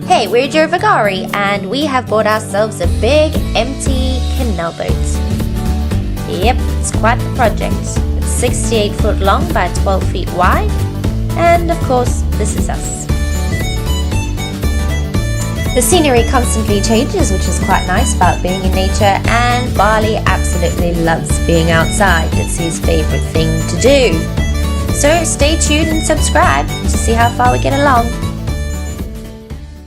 Hey, we're Joe Vagari and we have bought ourselves a big empty canal boat. Yep, it's quite the project. It's 68 foot long by 12 feet wide, and of course this is us. The scenery constantly changes, which is quite nice about being in nature, and Bali absolutely loves being outside. It's his favorite thing to do. So stay tuned and subscribe to see how far we get along.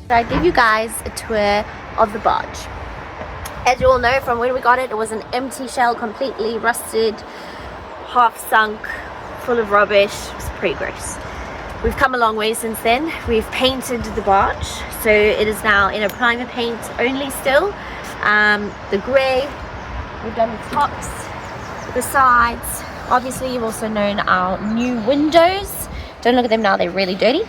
I give you guys a tour of the barge. As you all know from when we got it, it was an empty shell, completely rusted, half sunk, full of rubbish. It was pretty gross. We've come a long way since then. We've painted the barge, so it is now in a primer paint only still. The grey, we've done the tops, the sides. Obviously you've also known our new windows. Don't look at them now, they're really dirty.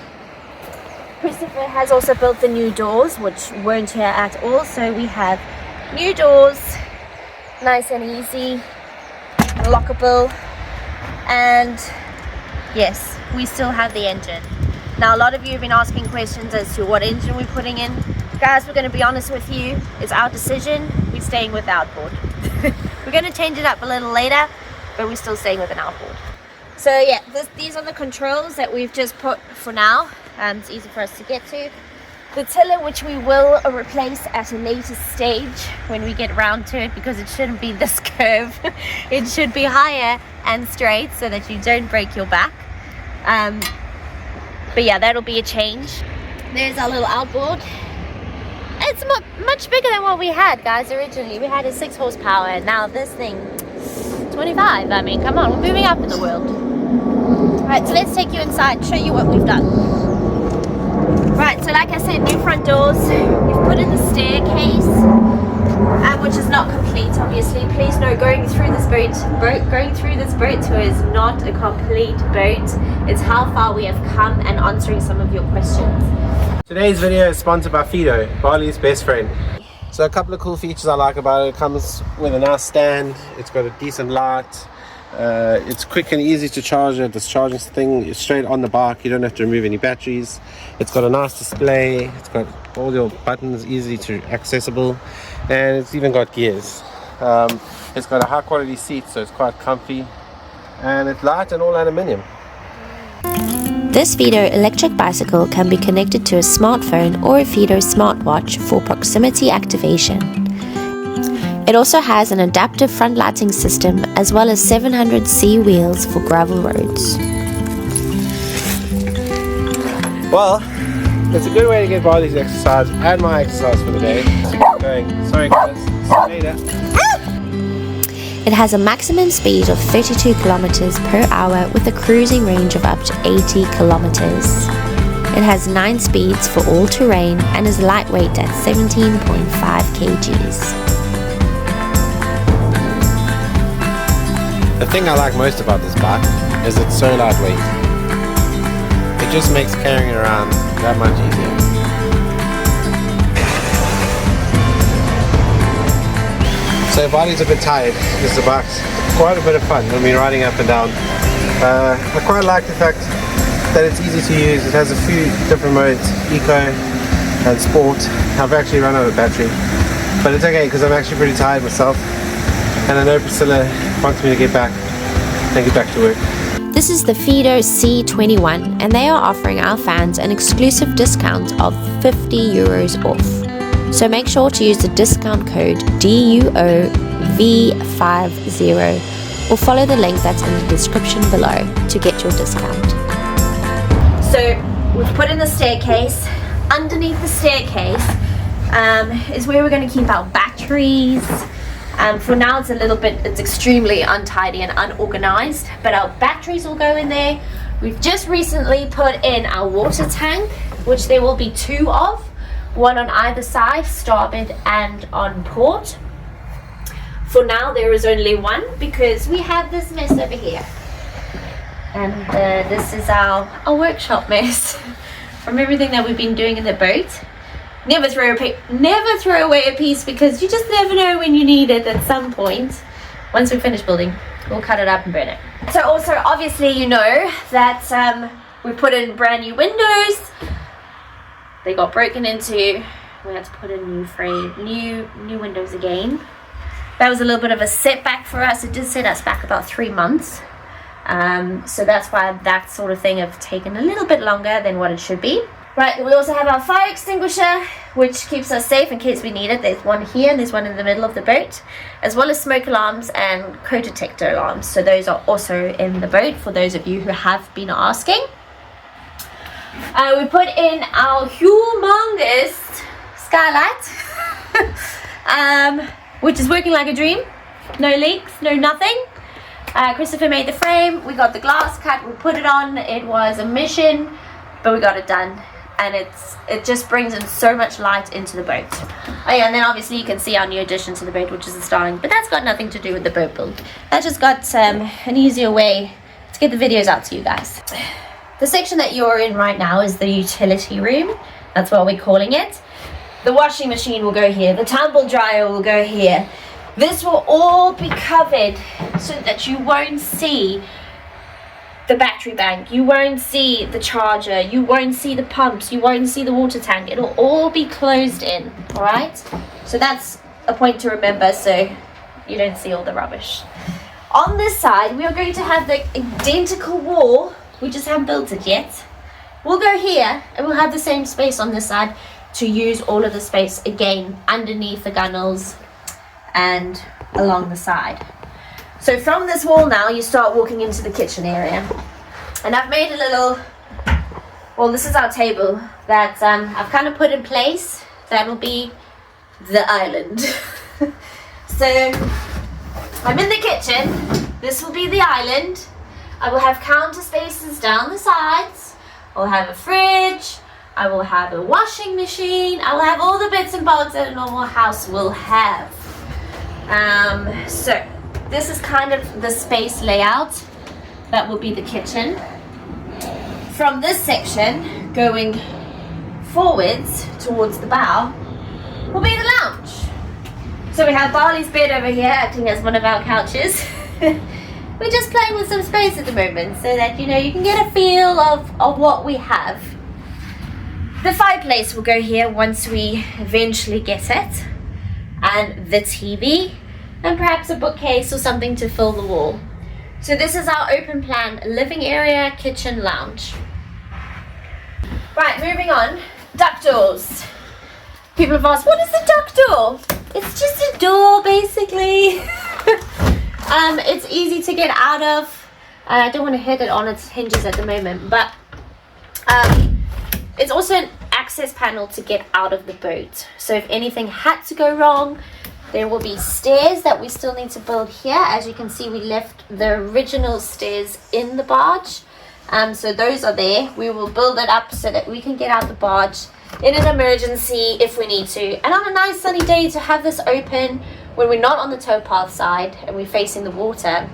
Christopher has also built the new doors, which weren't here at all, so we have new doors, nice and easy, lockable, and yes, we still have the engine. Now a lot of you have been asking questions as to what engine we're putting in. Guys, we're going to be honest with you, it's our decision. We're staying with the outboard. We're going to change it up a little later, but we're still staying with an outboard. So yeah, these are the controls that we've just put for now. It's easy for us to get to. The tiller, which we will replace at a later stage when we get around to it, because it shouldn't be this curve. It should be higher and straight so that you don't break your back. But yeah, that'll be a change. There's our little outboard. It's much bigger than what we had, guys. Originally we had a 6 horsepower, and now this thing 25. I mean, come on, we're moving up in the world. Alright, so let's take you inside, show you what we've done. Right, so like I said, new front doors. We've put in the staircase, which is not complete, obviously. Please note, going through this boat tour is not a complete boat. It's how far we have come and answering some of your questions. Today's video is sponsored by FIIDO, Bali's best friend. So a couple of cool features I like about it. It comes with a nice stand. It's got a decent light. It's quick and easy to charge it. This charging thing is straight on the bike. You don't have to remove any batteries. It's got a nice display. It's got all your buttons easy to accessible, and it's even got gears. It's got a high quality seat, so it's quite comfy, and it's light and all aluminium. This FIIDO electric bicycle can be connected to a smartphone or a FIIDO smartwatch for proximity activation. It also has an adaptive front lighting system as well as 700C wheels for gravel roads. Well, it's a good way to get Bali's exercise and my exercise for the day. Sorry guys, see you later. It has a maximum speed of 32 kilometers per hour with a cruising range of up to 80 kilometers. It has 9 speeds for all terrain and is lightweight at 17.5 kgs. The thing I like most about this bike is it's so lightweight. It just makes carrying it around that much easier. So Bali's a bit tired because the bike's quite a bit of fun. I've been riding up and down. I quite like the fact that it's easy to use. It has a few different modes, eco and sport. I've actually run out of battery, but it's okay because I'm actually pretty tired myself. And I know Priscilla wants me to get back to work. This is the FIIDO C21, and they are offering our fans an exclusive discount of €50 off. So make sure to use the discount code DUOV50 or follow the link that's in the description below to get your discount. So we've put in the staircase. Underneath the staircase is where we're going to keep our batteries. For now it's extremely untidy and unorganized, but our batteries will go in there. We've just recently put in our water tank, which there will be 2 of, one on either side, starboard and on port. For now there is only one because we have this mess over here, and this is our workshop mess from everything that we've been doing in the boat. Never throw away a piece, because you just never know when you need it at some point. Once we finish building, we'll cut it up and burn it. So also, obviously, you know that we put in brand new windows. They got broken into. We had to put in new frame, new windows again. That was a little bit of a setback for us. It did set us back about 3 months. So that's why that sort of thing have taken a little bit longer than what it should be. Right, we also have our fire extinguisher, which keeps us safe in case we need it. There's one here and there's one in the middle of the boat, as well as smoke alarms and co-detector alarms. So those are also in the boat for those of you who have been asking. We put in our humongous skylight, which is working like a dream. No leaks, no nothing. Christopher made the frame. We got the glass cut. We put it on. It was a mission, but we got it done. And it just brings in so much light into the boat. Oh yeah, and then obviously you can see our new addition to the boat, which is the Starling. But that's got nothing to do with the boat build. That just got an easier way to get the videos out to you guys. The section that you're in right now is the utility room. That's what we're calling it. The washing machine will go here. The tumble dryer will go here. This will all be covered so that you won't see the battery bank, you won't see the charger, you won't see the pumps, you won't see the water tank. It'll all be closed in, all right? So that's a point to remember, so you don't see all the rubbish. On this side, we are going to have the identical wall. We just haven't built it yet. We'll go here and we'll have the same space on this side to use all of the space again underneath the gunnels and along the side. So from this wall now, you start walking into the kitchen area. And I've made a little, well, this is our table that I've kind of put in place. That'll be the island. So I'm in the kitchen. This will be the island. I will have counter spaces down the sides. I'll have a fridge. I will have a washing machine. I will have all the bits and bobs that a normal house will have. So this is kind of the space layout. That will be the kitchen. From this section, going forwards towards the bow, will be the lounge. So we have Barley's bed over here acting as one of our couches. We're just playing with some space at the moment so that, you know, you can get a feel of what we have. The fireplace will go here once we eventually get it. And the TV. And perhaps a bookcase or something to fill the wall. So this is our open plan living area, kitchen, lounge. Right, moving on. Duck doors. People have asked, what is the duck door? It's just a door, basically. It's easy to get out of. I don't want to hit it on its hinges at the moment, but it's also an access panel to get out of the boat. So if anything had to go wrong, there will be stairs that we still need to build here. As you can see, we left the original stairs in the barge. So those are there. We will build it up so that we can get out the barge in an emergency if we need to. And on a nice sunny day to have this open when we're not on the towpath side and we're facing the water,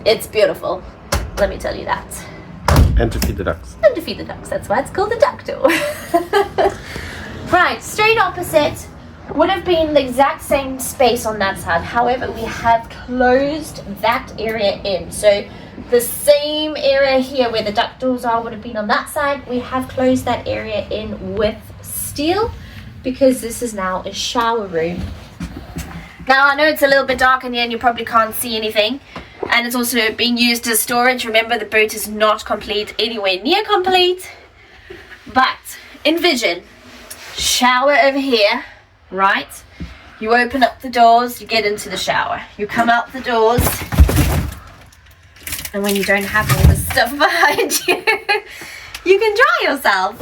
it's beautiful. Let me tell you that. And to feed the ducks. And to feed the ducks. That's why it's called the duck door. Right, straight opposite. Would have been the exact same space on that side. However, we have closed that area in. So the same area here where the duck doors are would have been on that side. We have closed that area in with steel because this is now a shower room. Now I know it's a little bit dark in here and you probably can't see anything. And it's also being used as storage. Remember, the boat is not complete, anywhere near complete. But envision shower over here. Right, you open up the doors, you get into the shower, you come out the doors, and when you don't have all this stuff behind you, you can dry yourself.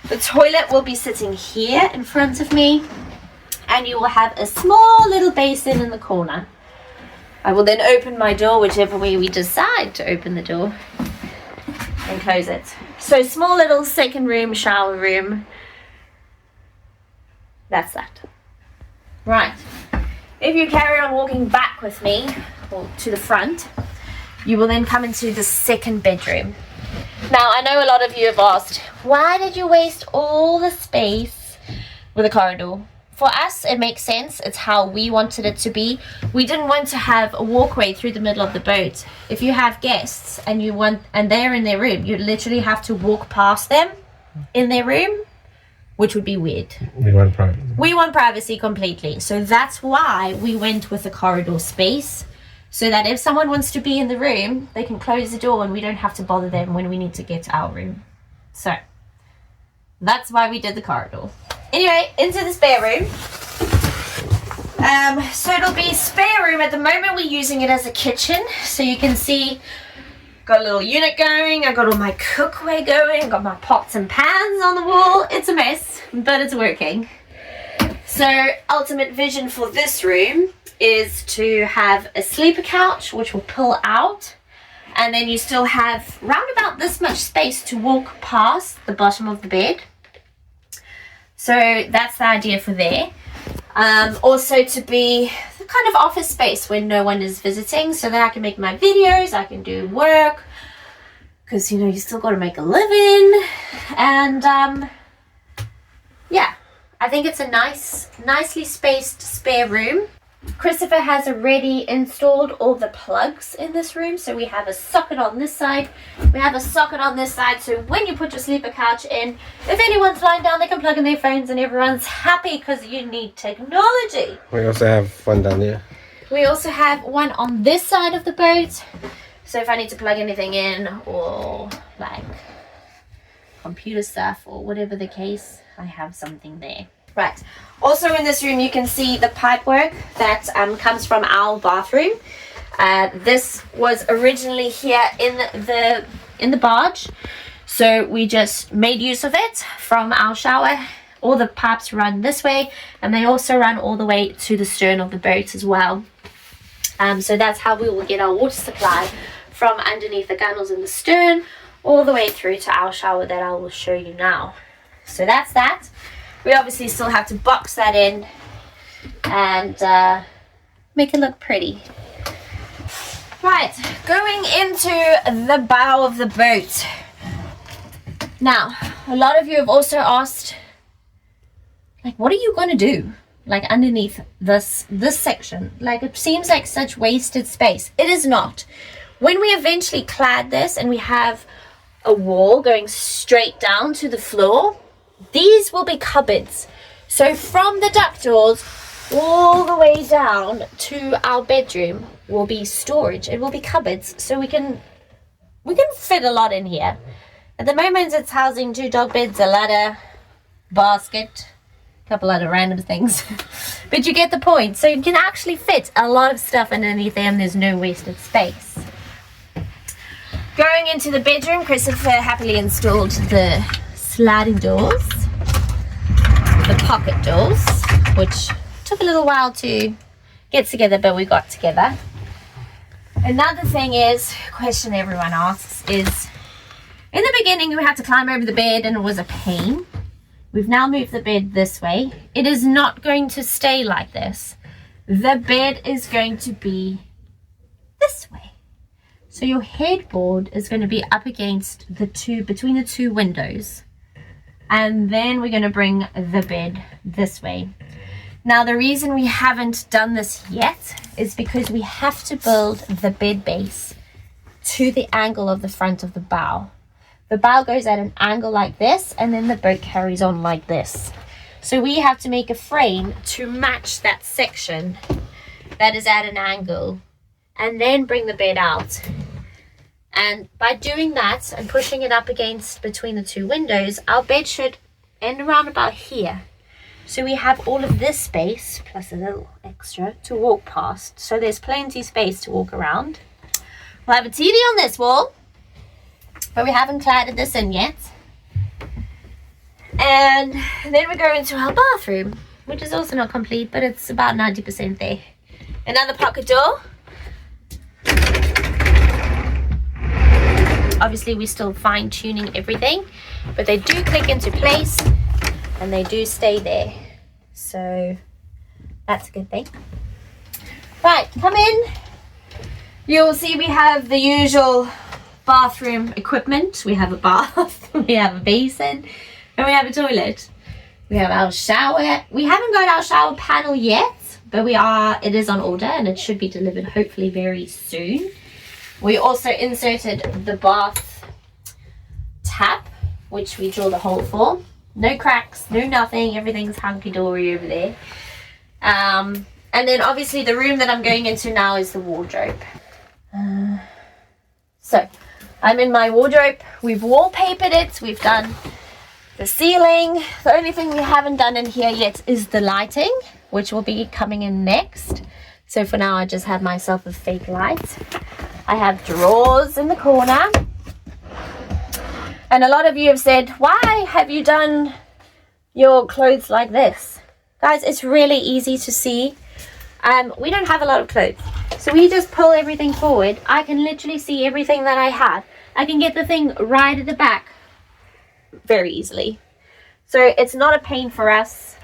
The toilet will be sitting here in front of me, and you will have a small little basin in the corner. I will then open my door whichever way we decide to open the door and close it. So small little second room, shower room. That's that. Right. If you carry on walking back with me, or to the front, you will then come into the second bedroom. Now, I know a lot of you have asked, why did you waste all the space with a corridor? For us, it makes sense. It's how we wanted it to be. We didn't want to have a walkway through the middle of the boat. If you have guests and they're in their room, you literally have to walk past them in their room. which would be weird. We want privacy. We want privacy completely. So that's why we went with a corridor space, so that if someone wants to be in the room, they can close the door and we don't have to bother them when we need to get to our room. So that's why we did the corridor. Anyway, into the spare room. So it'll be spare room. At the moment we're using it as a kitchen. So you can see, got a little unit going. I got all my cookware going. Got my pots and pans on the wall. It's a mess, but it's working. So ultimate vision for this room is to have a sleeper couch, which will pull out. And then you still have round about this much space to walk past the bottom of the bed. So that's the idea for there. Also to be the kind of office space when no one is visiting, so that I can make my videos, I can do work, because, you know, you still got to make a living. And yeah, I think it's a nicely spaced spare room. Christopher has already installed all the plugs in this room. So we have a socket on this side, we have a socket on this side, so when you put your sleeper couch in, if anyone's lying down, they can plug in their phones and everyone's happy, because you need technology. We also have one down there. We also have one on this side of the boat, so if I need to plug anything in, or like computer stuff or whatever the case, I have something there. Right. Also in this room you can see the pipework that comes from our bathroom. This was originally here in the barge, so we just made use of it from our shower. All the pipes run this way, and they also run all the way to the stern of the boat as well. So that's how we will get our water supply, from underneath the gunnels in the stern all the way through to our shower that I will show you now. So that's that. We obviously still have to box that in and make it look pretty. Right, going into the bow of the boat. Now, a lot of you have also asked, like, what are you going to do, like, underneath this section? Like, it seems like such wasted space. It is not. When we eventually clad this and we have a wall going straight down to the floor, these will be cupboards. So from the duck doors all the way down to our bedroom will be storage. It will be cupboards, so we can fit a lot in here. At the moment it's housing 2 dog beds, a ladder, basket, a couple other random things. But you get the point. So you can actually fit a lot of stuff underneath there, and there's no wasted space. Going into the bedroom, Christopher happily installed the sliding doors, the pocket doors, which took a little while to get together, but we got together. Another thing is, question everyone asks is, in the beginning we had to climb over the bed and it was a pain. We've now moved the bed this way. It is not going to stay like this. The bed is going to be this way. So your headboard is going to be up against between the 2 windows. And then we're going to bring the bed this way. Now the reason we haven't done this yet is because we have to build the bed base to the angle of the front of the bow. The bow goes at an angle like this, and then the boat carries on like this. So we have to make a frame to match that section that is at an angle, and then bring the bed out. And by doing that and pushing it up against between the 2 windows, our bed should end around about here. So we have all of this space plus a little extra to walk past. So there's plenty of space to walk around. We'll have a TV on this wall, but we haven't cladded this in yet. And then we go into our bathroom, which is also not complete, but it's about 90% there. Another pocket door. Obviously we're still fine-tuning everything, but they do click into place and they do stay there, so that's a good thing. Right, come in. You'll see we have the usual bathroom equipment. We have a bath, we have a basin, and we have a toilet. We have our shower. We haven't got our shower panel yet, but it is on order and it should be delivered hopefully very soon. We also inserted the bath tap, which we drilled a hole for. No cracks, no nothing. Everything's hunky-dory over there. And then obviously the room that I'm going into now is the wardrobe. So I'm in my wardrobe. We've wallpapered it. We've done the ceiling. The only thing we haven't done in here yet is the lighting, which will be coming in next. So for now I just have myself a fake light. I have drawers in the corner. And a lot of you have said, why have you done your clothes like this? Guys, it's really easy to see. We don't have a lot of clothes. So we just pull everything forward. I can literally see everything that I have. I can get the thing right at the back very easily. So it's not a pain for us.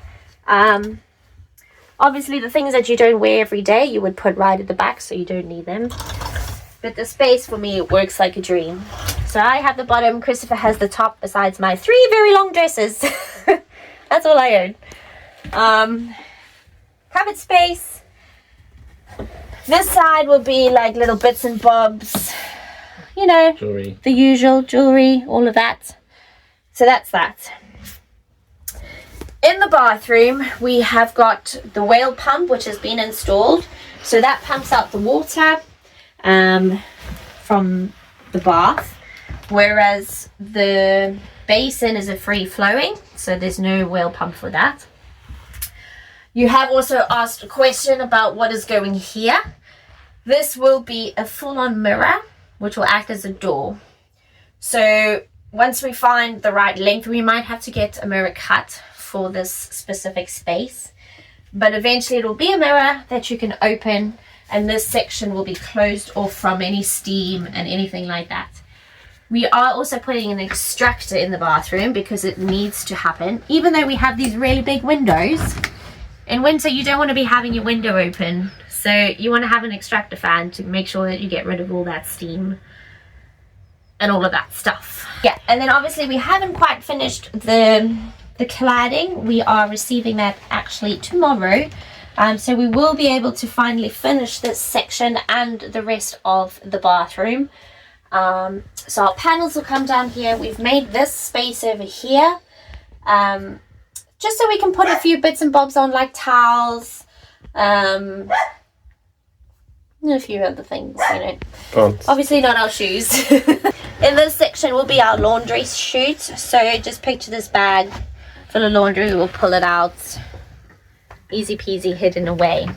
Obviously the things that you don't wear every day, you would put right at the back so you don't need them. But the space for me, it works like a dream. So I have the bottom, Christopher has the top, besides my 3 very long dresses. That's all I own. Cupboard space. This side will be like little bits and bobs. You know, jewelry. The usual jewelry, all of that. So that's that. In the bathroom, we have got the whale pump, which has been installed. So that pumps out the water from the bath. Whereas the basin is a free flowing, so there's no whale pump for that. You have also asked a question about what is going here. This will be a full-on mirror, which will act as a door. So once we find the right length, we might have to get a mirror cut for this specific space. But eventually it will be a mirror that you can open, and this section will be closed off from any steam and anything like that. We are also putting an extractor in the bathroom because it needs to happen. Even though we have these really big windows, in winter you don't want to be having your window open. So you want to have an extractor fan to make sure that you get rid of all that steam and all of that stuff. Yeah, and then obviously we haven't quite finished the cladding. We are receiving that actually tomorrow. So we will be able to finally finish this section and the rest of the bathroom. So our panels will come down here. We've made this space over here just so we can put a few bits and bobs on, like towels, and a few other things, you know. Obviously not our shoes. In this section will be our laundry chute. So just picture this bag full of laundry. We'll pull it out, easy peasy, hidden away.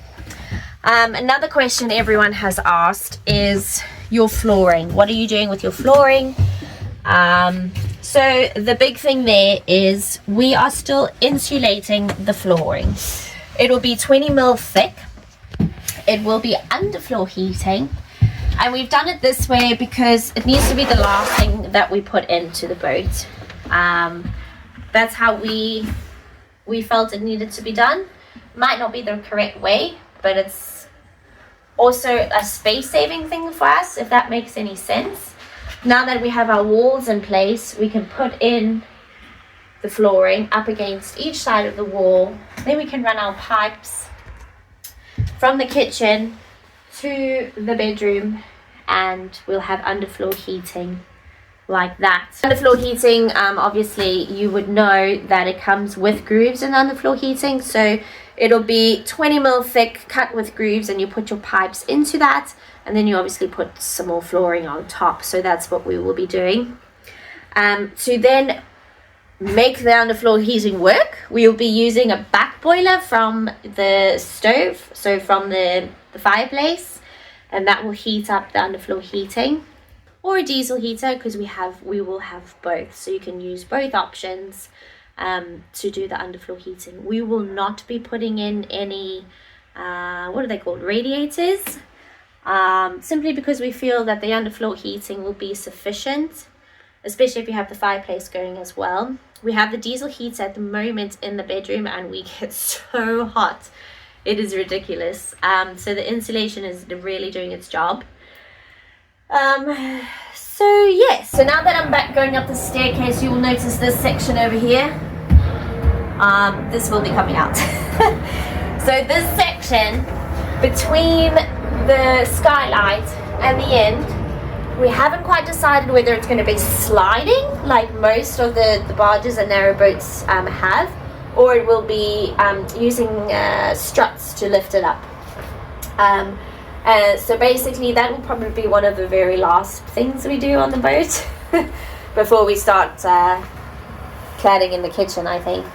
Another question everyone has asked is your flooring. What are you doing with your flooring? So the big thing there is we are still insulating the flooring. It will be 20 mil thick. It will be underfloor heating, and we've done it this way because it needs to be the last thing that we put into the boat. That's how we felt it needed to be done. Might not be the correct way, but it's also a space-saving thing for us, if that makes any sense. Now that we have our walls in place, we can put in the flooring up against each side of the wall. Then we can run our pipes from the kitchen to the bedroom, and we'll have underfloor heating like that. Underfloor heating, obviously you would know that it comes with grooves in underfloor heating. So it'll be 20 mil thick, cut with grooves, and you put your pipes into that, and then you obviously put some more flooring on top. So that's what we will be doing. To then make the underfloor heating work, we will be using a back boiler from the stove, so from the fireplace, and that will heat up the underfloor heating, or a diesel heater, because we will have both, so you can use both options to do the underfloor heating. We will not be putting in any what are they called, radiators, simply because we feel that the underfloor heating will be sufficient, especially if you have the fireplace going as well. We have the diesel heater at the moment in the bedroom, and we get so hot, it is ridiculous. So the insulation is really doing its job. So yes, so now that I'm back going up the staircase, you will notice this section over here. This will be coming out. So this section between the skylight and the end We haven't quite decided whether it's going to be sliding like most of the barges and narrowboats have, or it will be using struts to lift it up. So basically that will probably be one of the very last things we do on the boat before we start cladding in the kitchen, I think.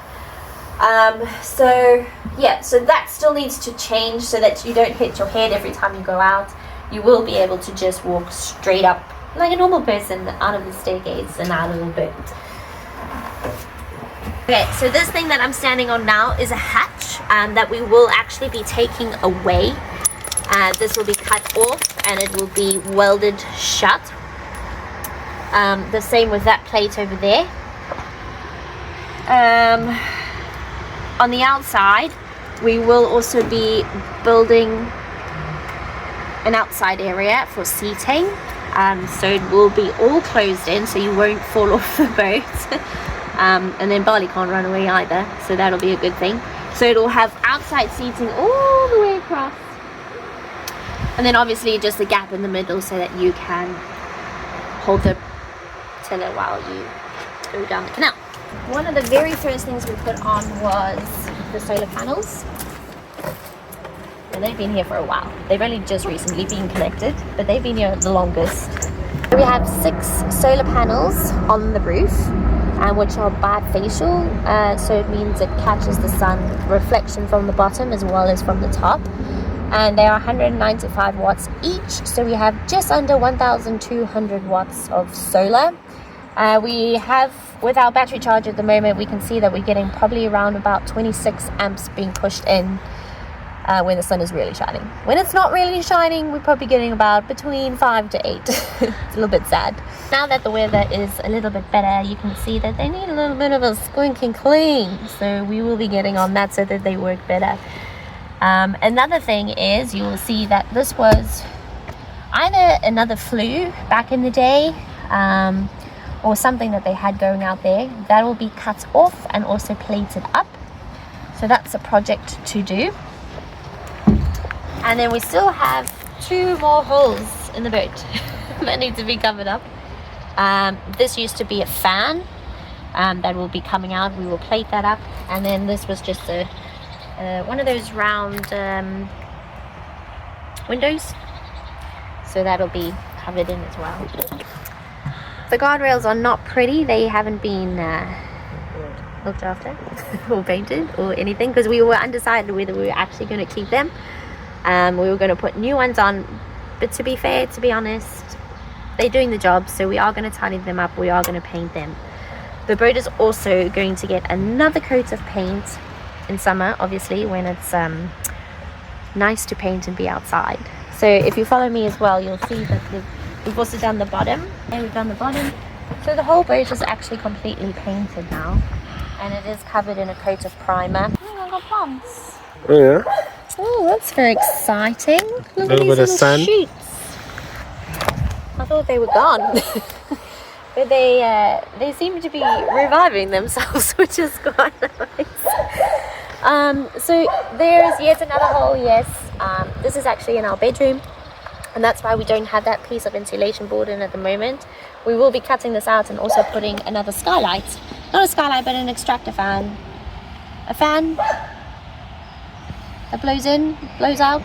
So that still needs to change so that you don't hit your head every time you go out. You will be able to just walk straight up like a normal person out of the staircase and out of the boat. Okay, so this thing that I'm standing on now is a hatch that we will actually be taking away. This will be cut off and it will be welded shut. The same with that plate over there. On the outside, we will also be building an outside area for seating. So it will be all closed in, so you won't fall off the boat. And then Barley can't run away either, so that'll be a good thing. So it'll have outside seating all the way across. And then obviously just a gap in the middle so that you can hold the tiller while you go down the canal. One of the very first things we put on was the solar panels. And they've been here for a while. They've only just recently been connected, but they've been here the longest. We have 6 solar panels on the roof, which are bifacial, so it means it catches the sun reflection from the bottom as well as from the top. And they are 195 watts each, so we have just under 1,200 watts of solar. We have, with our battery charge at the moment, we can see that we're getting probably around about 26 amps being pushed in when the sun is really shining. When it's not really shining, we're probably getting about between 5 to 8. It's a little bit sad. Now that the weather is a little bit better, you can see that they need a little bit of a squinking clean, so we will be getting on that so that they work better. Another thing is, you will see that this was either another flue back in the day, or something that they had going out there. That will be cut off and also plated up. So that's a project to do. And then we still have 2 more holes in the boat that need to be covered up. This used to be a fan that will be coming out. We will plate that up. And then this was just one of those round windows. So that'll be covered in as well. The guardrails are not pretty. They haven't been looked after or painted or anything, because we were undecided whether we were actually going to keep them. We were going to put new ones on, but to be fair, to be honest, they're doing the job, so we are going to tidy them up. We are going to paint them. The boat is also going to get another coat of paint in summer, obviously, when it's nice to paint and be outside. So if you follow me as well, you'll see that we've also done the bottom, and we've done the bottom. So the whole boat is actually completely painted now, and it is covered in a coat of primer. Oh, I've got plants. Oh yeah? Oh, that's very exciting. Look A little bit of sun. Shoots. I thought they were gone. But they seem to be reviving themselves, which is quite nice. So there's yet another hole, yes. This is actually in our bedroom, and that's why we don't have that piece of insulation board in at the moment. We will be cutting this out and also putting another skylight. Not a skylight, but an extractor fan. A fan that blows in, blows out,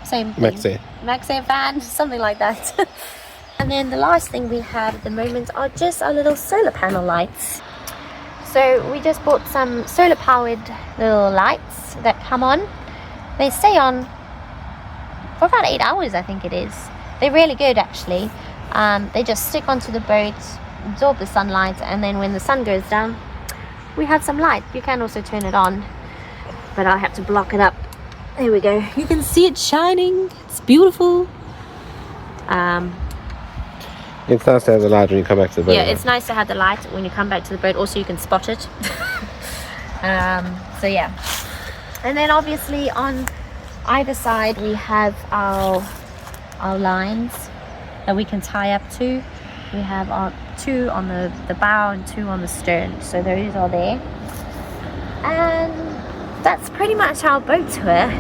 same thing. Maxi fan, something like that. And then the last thing we have at the moment are just our little solar panel lights. So we just bought some solar powered little lights that come on. They stay on for about 8 hours, I think it is. They're really good actually. They just stick onto the boat, absorb the sunlight, and then when the sun goes down, we have some light. You can also turn it on, but I'll have to block it up. There we go. You can see it shining. It's beautiful. It's nice to have the light when you come back to the boat. Yeah, it's nice to have the light when you come back to the boat. Also, you can spot it. So yeah. And then obviously on either side we have our lines that we can tie up to. We have our 2 on the bow and 2 on the stern. So those are there. And that's pretty much our boat tour.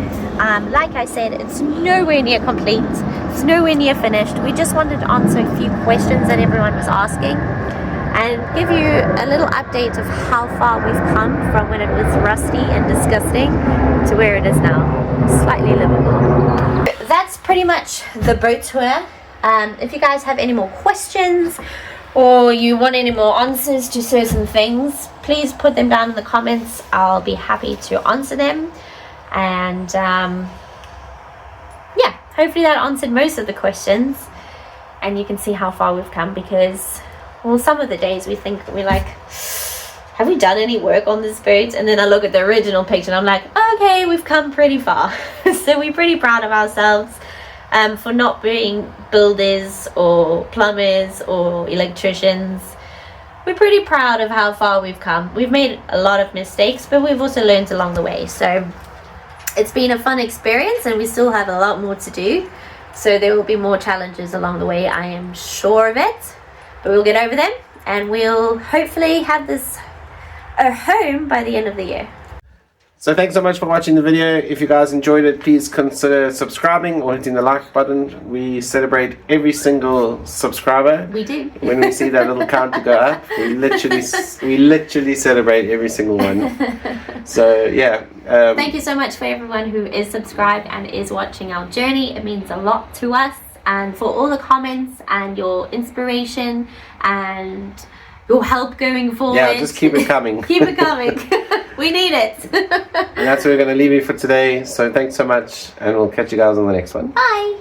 Like I said, it's nowhere near complete. it's nowhere near finished. We just wanted to answer a few questions that everyone was asking and give you a little update of how far we've come from when it was rusty and disgusting to where it is now, slightly livable. That's pretty much the boat tour. If you guys have any more questions or you want any more answers to certain things, please put them down in the comments. I'll be happy to answer them. And yeah, hopefully that answered most of the questions, and you can see how far we've come, because well, some of the days we're like, have we done any work on this boat? And then I look at the original picture and I'm like, okay, we've come pretty far. So we're pretty proud of ourselves for not being builders or plumbers or electricians. We're pretty proud of how far we've come. We've made a lot of mistakes, but we've also learned along the way. So it's been a fun experience, and we still have a lot more to do. So there will be more challenges along the way, I am sure of it. But we'll get over them, and we'll hopefully have this a home by the end of the year. So thanks so much for watching the video. If you guys enjoyed it, please consider subscribing or hitting the like button. We celebrate every single subscriber. We do. When we see that little counter go up, we literally celebrate every single one. So yeah. Thank you so much for everyone who is subscribed and is watching our journey. It means a lot to us, and for all the comments and your inspiration and your help going forward. Yeah, just keep it coming. Keep it coming. We need it. And that's where we're going to leave you for today. So thanks so much, and we'll catch you guys on the next one. Bye.